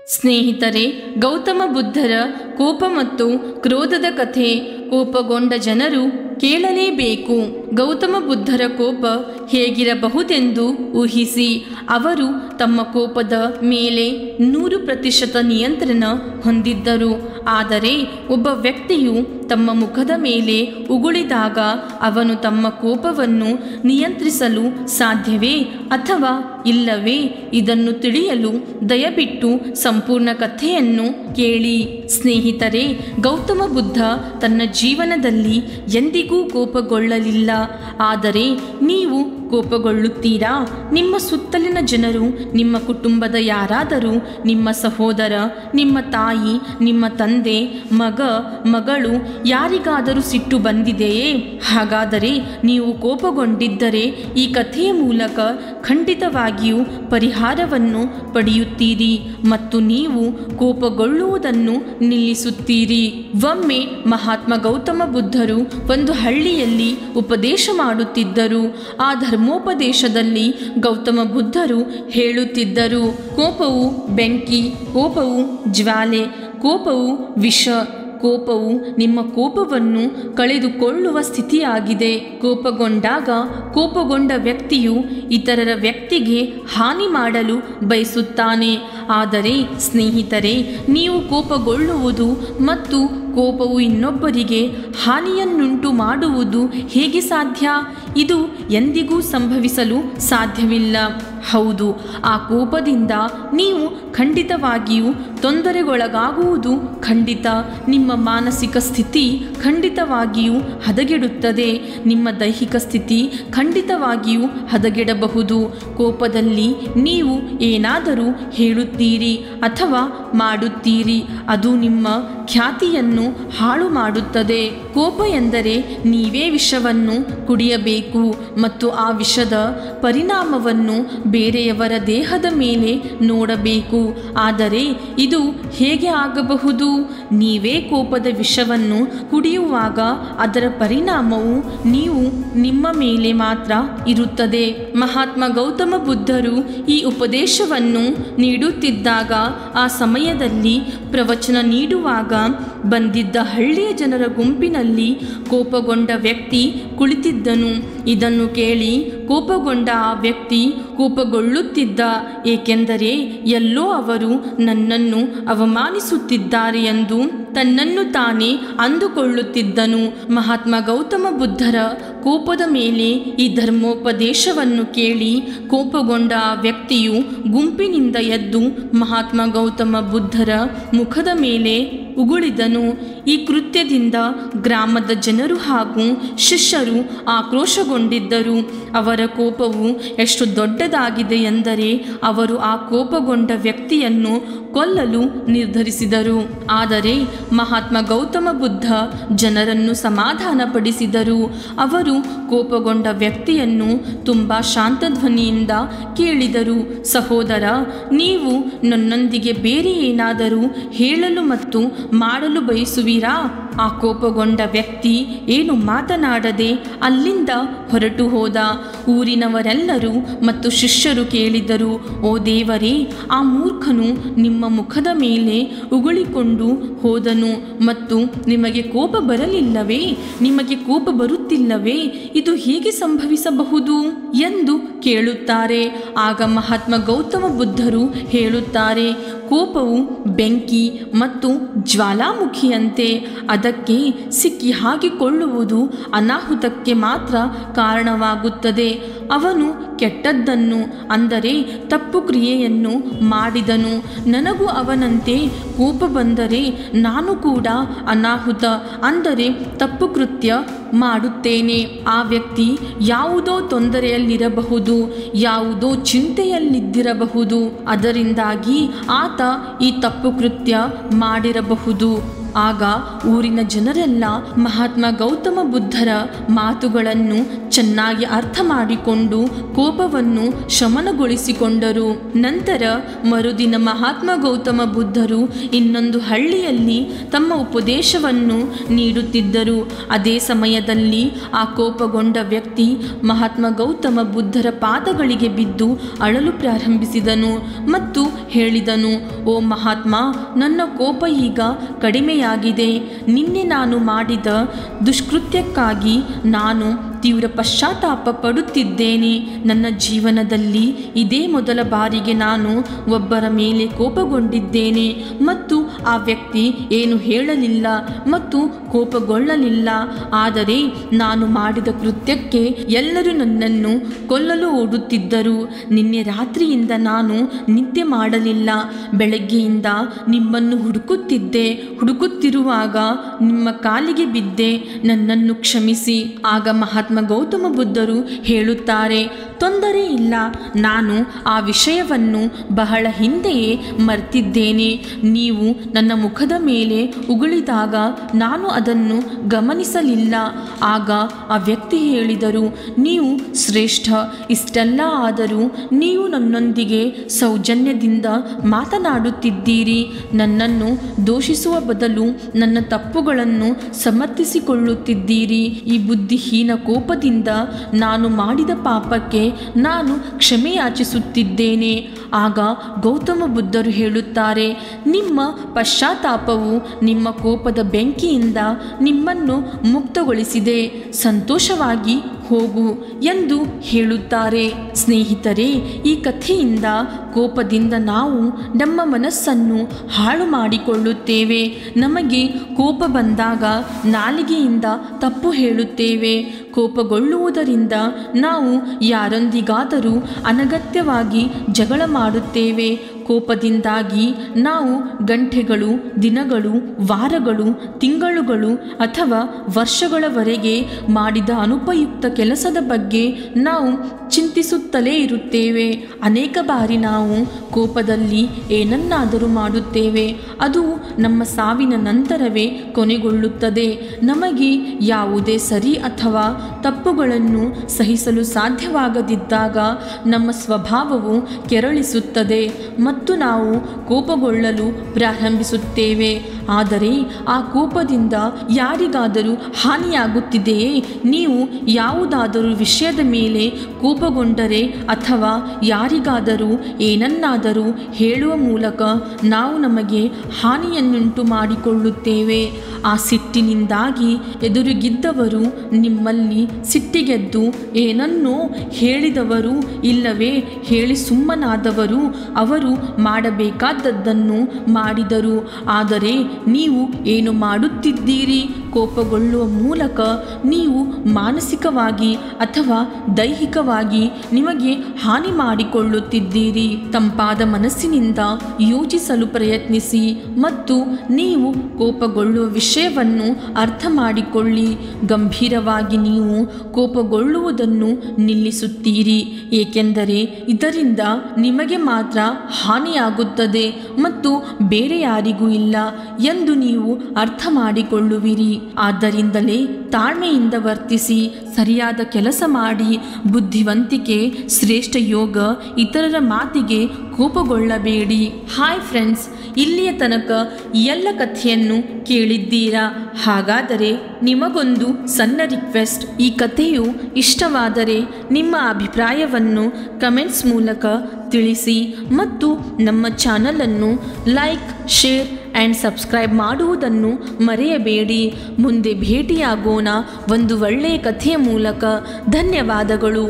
ಸ್ನೇಹಿತರೆ, ಗೌತಮ ಬುದ್ಧರ ಕೋಪ ಮತ್ತು ಕ್ರೋಧದ ಕಥೆ ಕೋಪಗೊಂಡ ಜನರು ಕೇಳಲೇಬೇಕು. ಗೌತಮ ಬುದ್ಧರ ಕೋಪ ಹೇಗಿರಬಹುದೆಂದು ಊಹಿಸಿ. ಅವರು ತಮ್ಮ ಕೋಪದ ಮೇಲೆ 100% ನಿಯಂತ್ರಣ ಹೊಂದಿದ್ದರು. ಆದರೆ ಒಬ್ಬ ವ್ಯಕ್ತಿಯು ತಮ್ಮ ಮುಖದ ಮೇಲೆ ಉಗುಳಿದಾಗ ಅವನು ತಮ್ಮ ಕೋಪವನ್ನು ನಿಯಂತ್ರಿಸಲು ಸಾಧ್ಯವೇ ಅಥವಾ ಇಲ್ಲವೇ? ಇದನ್ನು ತಿಳಿಯಲು ದಯವಿಟ್ಟು ಸಂಪೂರ್ಣ ಕಥೆಯನ್ನು ಕೇಳಿ. ಸ್ನೇಹಿತರೆ, ಗೌತಮ ಬುದ್ಧ ತನ್ನ ಜೀವನದಲ್ಲಿ ಎಂದಿಗೂ ಕೋಪಗೊಳ್ಳಲಿಲ್ಲ. ಆದರೆ ನೀವು ಕೋಪಗೊಳ್ಳುತ್ತೀರಾ? ನಿಮ್ಮ ಸುತ್ತಲಿನ ಜನರು, ನಿಮ್ಮ ಕುಟುಂಬದ ಯಾರಾದರೂ, ನಿಮ್ಮ ಸಹೋದರ, ನಿಮ್ಮ ತಾಯಿ, ನಿಮ್ಮ ತಂದೆ, ಮಗ, ಮಗಳು, ಯಾರಿಗಾದರೂ ಸಿಟ್ಟು ಬಂದಿದೆಯೇ? ಹಾಗಾದರೆ ನೀವು ಕೋಪಗೊಂಡಿದ್ದರೆ ಈ ಕಥೆಯ ಮೂಲಕ ಖಂಡಿತವಾಗಿಯೂ ಪರಿಹಾರವನ್ನು ಪಡೆಯುತ್ತೀರಿ ಮತ್ತು ನೀವು ಕೋಪಗೊಳ್ಳುವುದನ್ನು ನಿಲ್ಲಿಸುತ್ತೀರಿ. ಒಮ್ಮೆ ಮಹಾತ್ಮ ಗೌತಮ ಬುದ್ಧರು ಒಂದು ಹಳ್ಳಿಯಲ್ಲಿ ಉಪದೇಶ ಮಾಡುತ್ತಿದ್ದರು. ಆ ಧರ್ಮೋಪದೇಶದಲ್ಲಿ ಗೌತಮ ಬುದ್ಧರು ಹೇಳುತ್ತಿದ್ದರು, ಕೋಪವು ಬೆಂಕಿ, ಕೋಪವು ಜ್ವಾಲೆ, ಕೋಪವು ವಿಷ, ಕೋಪವು ನಿಮ್ಮ ಕೋಪವನ್ನು ಕಳೆದುಕೊಳ್ಳುವ ಸ್ಥಿತಿಯಾಗಿದೆ. ಕೋಪಗೊಂಡಾಗ ಕೋಪಗೊಂಡ ವ್ಯಕ್ತಿಯು ಇತರರ ವ್ಯಕ್ತಿಗೆ ಹಾನಿ ಮಾಡಲು ಬಯಸುತ್ತಾನೆ. ಆದರೆ ಸ್ನೇಹಿತರೆ, ನೀವು ಕೋಪಗೊಳ್ಳುವುದು ಮತ್ತು ಕೋಪವು ಇನ್ನೊಬ್ಬರಿಗೆ ಹಾನಿಯನ್ನುಂಟು ಮಾಡುವುದು ಹೇಗೆ ಸಾಧ್ಯ? ಇದು ಎಂದಿಗೂ ಸಂಭವಿಸಲು ಸಾಧ್ಯವಿಲ್ಲ. ಹೌದು, ಆ ಕೋಪದಿಂದ ನೀವು ಖಂಡಿತವಾಗಿಯೂ ತೊಂದರೆಗೊಳಗಾಗುವುದು ಖಂಡಿತ. ನಿಮ್ಮ ಮಾನಸಿಕ ಸ್ಥಿತಿ ಖಂಡಿತವಾಗಿಯೂ ಹದಗೆಡುತ್ತದೆ. ನಿಮ್ಮ ದೈಹಿಕ ಸ್ಥಿತಿ ಖಂಡಿತವಾಗಿಯೂ ಹದಗೆಡಬಹುದು. ಕೋಪದಲ್ಲಿ ನೀವು ಏನಾದರೂ ಹೇಳುತ್ತೀರಿ ಅಥವಾ ಮಾಡುತ್ತೀರಿ, ಅದು ನಿಮ್ಮ ಖ್ಯಾತಿಯನ್ನು ಹಾಳು ಮಾಡುತ್ತದೆ. ಕೋಪ ಎಂದರೆ ನೀವೇ ವಿಷವನ್ನು ಕುಡಿಯಬೇಕು ಮತ್ತು ಆ ವಿಷದ ಪರಿಣಾಮವನ್ನು ಬೇರೆಯವರ ದೇಹದ ಮೇಲೆ ನೋಡಬೇಕು. ಆದರೆ ಇದು ಹೇಗೆ ಆಗಬಹುದು? ನೀವೇ ಕೋಪದ ವಿಷವನ್ನು ಕುಡಿಯುವಾಗ ಅದರ ಪರಿಣಾಮವು ನಿಮ್ಮ ಮೇಲೆ ಮಾತ್ರ ಇರುತ್ತದೆ. ಮಹಾತ್ಮ ಗೌತಮ ಬುದ್ಧರು ಈ ಉಪದೇಶವನ್ನು ನೀಡುತ್ತಿದ್ದಾಗ, ಆ ಸಮಯದಲ್ಲಿ ಪ್ರವಚನ ನೀಡುವಾಗ ಬಂದಿದ್ದ ಹಳ್ಳಿಯ ಜನರ ಗುಂಪಿನಲ್ಲಿ ಕೋಪಗೊಂಡ ವ್ಯಕ್ತಿ ಕುಳಿತಿದ್ದನು. ಇದನ್ನು ಕೇಳಿ ಕೋಪಗೊಂಡ ಆ ವ್ಯಕ್ತಿ ಕೋಪಗೊಳ್ಳುತ್ತಿದ್ದ. ಏಕೆಂದರೆ ಎಲ್ಲೋ ಅವರು ನನ್ನನ್ನು ಅವಮಾನಿಸುತ್ತಿದ್ದಾರೆ ಎಂದು ತನ್ನನ್ನು ತಾನೇ ಅಂದುಕೊಳ್ಳುತ್ತಿದ್ದನು. ಮಹಾತ್ಮ ಗೌತಮ ಬುದ್ಧರ ಕೋಪದ ಮೇಲೆ ಈ ಧರ್ಮೋಪದೇಶವನ್ನು ಕೇಳಿ ಕೋಪಗೊಂಡ ಆ ವ್ಯಕ್ತಿಯು ಗುಂಪಿನಿಂದ ಎದ್ದು ಮಹಾತ್ಮ ಗೌತಮ ಬುದ್ಧರ ಮುಖದ ಮೇಲೆ ಉಗುಳಿದನು. ಈ ಕೃತ್ಯದಿಂದ ಗ್ರಾಮದ ಜನರು ಹಾಗೂ ಶಿಷ್ಯರು ಆಕ್ರೋಶಗೊಂಡಿದ್ದರು. ಅವರ ಕೋಪವು ಎಷ್ಟು ದೊಡ್ಡದಾಗಿದೆ ಎಂದರೆ ಅವರು ಆ ಕೋಪಗೊಂಡ ವ್ಯಕ್ತಿಯನ್ನು ಕೊಲ್ಲಲು ನಿರ್ಧರಿಸಿದರು. ಆದರೆ ಮಹಾತ್ಮ ಗೌತಮ ಬುದ್ಧ ಜನರನ್ನು ಸಮಾಧಾನಪಡಿಸಿದರು. ಅವರು ಕೋಪಗೊಂಡ ವ್ಯಕ್ತಿಯನ್ನು ತುಂಬ ಶಾಂತ ಧ್ವನಿಯಿಂದ ಕೇಳಿದರು, ಸಹೋದರ, ನೀವು ನನ್ನೊಂದಿಗೆ ಬೇರೆ ಏನಾದರೂ ಹೇಳಲು ಮತ್ತು ಮಾಡಲು ಬಯಸುವಿರಾ? ಆ ಕೋಪಗೊಂಡ ವ್ಯಕ್ತಿ ಏನು ಮಾತನಾಡದೆ ಅಲ್ಲಿಂದ ಹೊರಟು ಹೋದ. ಊರಿನವರೆಲ್ಲರೂ ಮತ್ತು ಶಿಷ್ಯರು ಕೇಳಿದರು, ಓ ದೇವರೇ, ಆ ಮೂರ್ಖನು ನಿಮ್ಮ ಮುಖದ ಮೇಲೆ ಉಗುಳಿಕೊಂಡು ಹೋದನು ಮತ್ತು ನಿಮಗೆ ಕೋಪ ಬರಲಿಲ್ಲವೇ? ನಿಮಗೆ ಕೋಪ ಬರುತ್ತಿಲ್ಲವೇ? ಇದು ಹೇಗೆ ಸಂಭವಿಸಬಹುದು ಎಂದು ಕೇಳುತ್ತಾರೆ. ಆಗ ಮಹಾತ್ಮ ಗೌತಮ ಬುದ್ಧರು ಹೇಳುತ್ತಾರೆ, ಕೋಪವು ಬೆಂಕಿ ಮತ್ತು ಜ್ವಾಲಾಮುಖಿಯಂತೆ. ಅದಕ್ಕೆ ಸಿಕ್ಕಿ ಹಾಕಿಕೊಳ್ಳುವುದು ಅನಾಹುತಕ್ಕೆ ಮಾತ್ರ ಕಾರಣವಾಗುತ್ತದೆ. ಅವನು ಕೆಟ್ಟದ್ದನ್ನು ಅಂದರೆ ತಪ್ಪು ಕ್ರಿಯೆಯನ್ನು ಮಾಡಿದನು. ನನಗೂ ಅವನಂತೆ ಕೋಪ ಬಂದರೆ ನಾನು ಕೂಡ ಅನಾಹುತ ಅಂದರೆ ತಪ್ಪು ಕೃತ್ಯ ಮಾಡುತ್ತೇನೆ. ಆ ವ್ಯಕ್ತಿ ಯಾವುದೋ ತೊಂದರೆಯಲ್ಲಿರಬಹುದು, ಯಾವುದೋ ಚಿಂತೆಯಲ್ಲಿದ್ದಿರಬಹುದು. ಅದರಿಂದಾಗಿ ಆತ ಈ ತಪ್ಪು ಕೃತ್ಯ ಮಾಡಿರಬಹುದು. ಆಗ ಊರಿನ ಜನರೆಲ್ಲ ಮಹಾತ್ಮ ಗೌತಮ ಬುದ್ಧರ ಮಾತುಗಳನ್ನು ಚೆನ್ನಾಗಿ ಅರ್ಥ ಮಾಡಿಕೊಂಡು ಕೋಪವನ್ನು ಶಮನಗೊಳಿಸಿಕೊಂಡರು. ನಂತರ ಮರುದಿನ ಮಹಾತ್ಮ ಗೌತಮ ಬುದ್ಧರು ಇನ್ನೊಂದು ಹಳ್ಳಿಯಲ್ಲಿ ತಮ್ಮ ಉಪದೇಶವನ್ನು ನೀಡುತ್ತಿದ್ದರು. ಅದೇ ಸಮಯದಲ್ಲಿ ಆ ಕೋಪಗೊಂಡ ವ್ಯಕ್ತಿ ಮಹಾತ್ಮ ಗೌತಮ ಬುದ್ಧರ ಪಾದಗಳಿಗೆ ಬಿದ್ದು ಅಳಲು ಪ್ರಾರಂಭಿಸಿದನು ಮತ್ತು ಹೇಳಿದನು, ಓ ಮಹಾತ್ಮ, ನನ್ನ ಕೋಪ ಈಗ ಕಡಿಮೆಯಾಗಿದೆ. ನಿನ್ನೆ ನಾನು ಮಾಡಿದ ದುಷ್ಕೃತ್ಯಕ್ಕಾಗಿ ನಾನು ತೀವ್ರ ಪಶ್ಚಾತ್ತಾಪ ಪಡುತ್ತಿದ್ದೇನೆ. ನನ್ನ ಜೀವನದಲ್ಲಿ ಇದೇ ಮೊದಲ ಬಾರಿಗೆ ನಾನು ಒಬ್ಬರ ಮೇಲೆ ಕೋಪಗೊಂಡಿದ್ದೇನೆ ಮತ್ತು ಆ ವ್ಯಕ್ತಿ ಏನು ಹೇಳಲಿಲ್ಲ ಮತ್ತು ಕೋಪಗೊಳ್ಳಲಿಲ್ಲ. ಆದರೆ ನಾನು ಮಾಡಿದ ಕೃತ್ಯಕ್ಕೆ ಎಲ್ಲರೂ ನನ್ನನ್ನು ಕೊಲ್ಲಲು ಓಡುತ್ತಿದ್ದರು. ನಿನ್ನೆ ರಾತ್ರಿಯಿಂದ ನಾನು ನಿದ್ದೆ ಮಾಡಲಿಲ್ಲ. ಬೆಳಗ್ಗೆಯಿಂದ ನಿಮ್ಮನ್ನು ಹುಡುಕುತ್ತಿರುವಾಗ ನಿಮ್ಮ ಕಾಲಿಗೆ ಬಿದ್ದೆ. ನನ್ನನ್ನು ಕ್ಷಮಿಸಿ. ಆಗ ಮಹಾತ್ಮ ಗೌತಮ ಬುದ್ಧರು ಹೇಳುತ್ತಾರೆ, ತೊಂದರೆ ಇಲ್ಲ, ನಾನು ಆ ವಿಷಯವನ್ನು ಬಹಳ ಹಿಂದೆಯೇ ಮರ್ತಿದ್ದೇನೆ. ನೀವು ನನ್ನ ಮುಖದ ಮೇಲೆ ಉಗುಳಿದಾಗ ನಾನು ಅದನ್ನು ಗಮನಿಸಲಿಲ್ಲ. ಆಗ ಆ ವ್ಯಕ್ತಿ ಹೇಳಿದರು, ನೀವು ಶ್ರೇಷ್ಠ. ಇಷ್ಟೆಲ್ಲ ಆದರೂ ನೀವು ನನ್ನೊಂದಿಗೆ ಸೌಜನ್ಯದಿಂದ ಮಾತನಾಡುತ್ತಿದ್ದೀರಿ. ನನ್ನನ್ನು ದೂಷಿಸುವ ಬದಲು ನನ್ನ ತಪ್ಪುಗಳನ್ನು ಸಮರ್ಥಿಸಿಕೊಳ್ಳುತ್ತಿದ್ದೀರಿ. ಈ ಬುದ್ಧಿಹೀನ ಕೋಪದಿಂದ ನಾನು ಮಾಡಿದ ಪಾಪಕ್ಕೆ ನಾನು ಕ್ಷಮೆಯಾಚಿಸುತ್ತಿದ್ದೇನೆ. ಆಗ ಗೌತಮ ಬುದ್ಧರು ಹೇಳುತ್ತಾರೆ, ನಿಮ್ಮ ಪಶ್ಚಾತ್ತಾಪವು ನಿಮ್ಮ ಕೋಪದ ಬೆಂಕಿಯಿಂದ ನಿಮ್ಮನ್ನು ಮುಕ್ತಗೊಳಿಸಿದೆ. ಸಂತೋಷವಾಗಿ ಹೋಗು ಎಂದು ಹೇಳುತ್ತಾರೆ. ಸ್ನೇಹಿತರೆ, ಈ ಕಥೆಯಿಂದ ಕೋಪದಿಂದ ನಾವು ನಮ್ಮ ಮನಸ್ಸನ್ನು ಹಾಳು ಮಾಡಿಕೊಳ್ಳುತ್ತೇವೆ. ನಮಗೆ ಕೋಪ ಬಂದಾಗ ನಾಲಿಗೆಯಿಂದ ತಪ್ಪು ಹೇಳುತ್ತೇವೆ. ಕೋಪಗೊಳ್ಳುವುದರಿಂದ ನಾವು ಯಾರೊಂದಿಗಾದರೂ ಅನಗತ್ಯವಾಗಿ ಜಗಳ ಮಾಡುತ್ತೇವೆ. ಕೋಪದಿಂದಾಗಿ ನಾವು ಗಂಟೆಗಳು, ದಿನಗಳು, ವಾರಗಳು, ತಿಂಗಳುಗಳು ಅಥವಾ ವರ್ಷಗಳವರೆಗೆ ಮಾಡಿದ ಅನುಪಯುಕ್ತ ಕೆಲಸದ ಬಗ್ಗೆ ನಾವು ಚಿಂತಿಸುತ್ತಲೇ ಇರುತ್ತೇವೆ. ಅನೇಕ ಬಾರಿ ನಾವು ಕೋಪದಲ್ಲಿ ಏನನ್ನಾದರೂ ಮಾಡುತ್ತೇವೆ. ಅದು ನಮ್ಮ ಸಾವಿನ ನಂತರವೇ ಕೊನೆಗೊಳ್ಳುತ್ತದೆ. ನಮಗೆ ಯಾವುದೇ ಸರಿ ಅಥವಾ ತಪ್ಪುಗಳನ್ನು ಸಹಿಸಲು ಸಾಧ್ಯವಾಗದಿದ್ದಾಗ ನಮ್ಮ ಸ್ವಭಾವವು ಕೆರಳಿಸುತ್ತದೆ ಮತ್ತು ನಾವು ಕೋಪಗೊಳ್ಳಲು ಪ್ರಾರಂಭಿಸುತ್ತೇವೆ. ಆದರೆ ಆ ಕೋಪದಿಂದ ಯಾರಿಗಾದರೂ ಹಾನಿಯಾಗುತ್ತಿದೆಯೇ? ನೀವು ಯಾವುದಾದರೂ ವಿಷಯದ ಮೇಲೆ ಕೋಪಗೊಂಡರೆ ಅಥವಾ ಯಾರಿಗಾದರೂ ಏನನ್ನಾದರೂ ಹೇಳುವ ಮೂಲಕ ನಾವು ನಮಗೆ ಹಾನಿಯನ್ನುಂಟು ಮಾಡಿಕೊಳ್ಳುತ್ತೇವೆ. ಆ ಸಿಟ್ಟಿನಿಂದಾಗಿ ಎದುರಿಗಿದ್ದವರು ನಿಮ್ಮಲ್ಲಿ ಸಿಟ್ಟಿಗೆದ್ದು ಏನನ್ನೋ ಹೇಳಿದವರು ಇಲ್ಲವೇ ಹೇಳಿ ಸುಮ್ಮನಾದವರು ಅವರು ಮಾಡಬೇಕಾದದ್ದನ್ನು ಮಾಡಿದರು. ಆದರೆ ನೀವು ಏನು ಮಾಡುತ್ತಿದ್ದೀರಿ? ಕೋಪಗೊಳ್ಳುವ ಮೂಲಕ ನೀವು ಮಾನಸಿಕವಾಗಿ ಅಥವಾ ದೈಹಿಕವಾಗಿ ನಿಮಗೆ ಹಾನಿ ಮಾಡಿಕೊಳ್ಳುತ್ತಿದ್ದೀರಿ. ತಂಪಾದ ಮನಸ್ಸಿನಿಂದ ಯೋಚಿಸಲು ಪ್ರಯತ್ನಿಸಿ ಮತ್ತು ನೀವು ಕೋಪಗೊಳ್ಳುವ ವಿಷಯವನ್ನು ಅರ್ಥ ಮಾಡಿಕೊಳ್ಳಿ. ಗಂಭೀರವಾಗಿ ನೀವು ಕೋಪಗೊಳ್ಳುವುದನ್ನು ನಿಲ್ಲಿಸುತ್ತೀರಿ, ಏಕೆಂದರೆ ಇದರಿಂದ ನಿಮಗೆ ಮಾತ್ರ ಹಾನಿಯಾಗುತ್ತದೆ ಮತ್ತು ಬೇರೆ ಯಾರಿಗೂ ಇಲ್ಲ ಎಂದು ನೀವು ಅರ್ಥ ಮಾಡಿಕೊಳ್ಳುವಿರಿ. ಆದ್ದರಿಂದಲೇ ತಾಳ್ಮೆಯಿಂದ ವರ್ತಿಸಿ, ಸರಿಯಾದ ಕೆಲಸ ಮಾಡಿ. ಬುದ್ಧಿವಂತಿಕೆ ಶ್ರೇಷ್ಠ ಯೋಗ. ಇತರರ ಮಾತಿಗೆ ಕೋಪಗೊಳ್ಳಬೇಡಿ. ಹಾಯ್ ಫ್ರೆಂಡ್ಸ್, ಇಲ್ಲಿಯ ತನಕ ಎಲ್ಲ ಕಥೆಯನ್ನು ಕೇಳಿದ್ದೀರಾ? ಹಾಗಾದರೆ ನಿಮಗೊಂದು ಸಣ್ಣ ರಿಕ್ವೆಸ್ಟ್. ಈ ಕಥೆಯು ಇಷ್ಟವಾದರೆ ನಿಮ್ಮ ಅಭಿಪ್ರಾಯವನ್ನು ಕಮೆಂಟ್ಸ್ ಮೂಲಕ ತಿಳಿಸಿ ಮತ್ತು ನಮ್ಮ ಚಾನಲನ್ನು ಲೈಕ್, ಶೇರ್ ಆ್ಯಂಡ್ ಸಬ್ಸ್ಕ್ರೈಬ್ ಮಾಡುವುದನ್ನು ಮರೆಯಬೇಡಿ. ಮುಂದೆ ಭೇಟಿಯಾಗೋಣ ಒಂದು ಒಳ್ಳೆಯ ಕಥೆಯ ಮೂಲಕ. ಧನ್ಯವಾದಗಳು.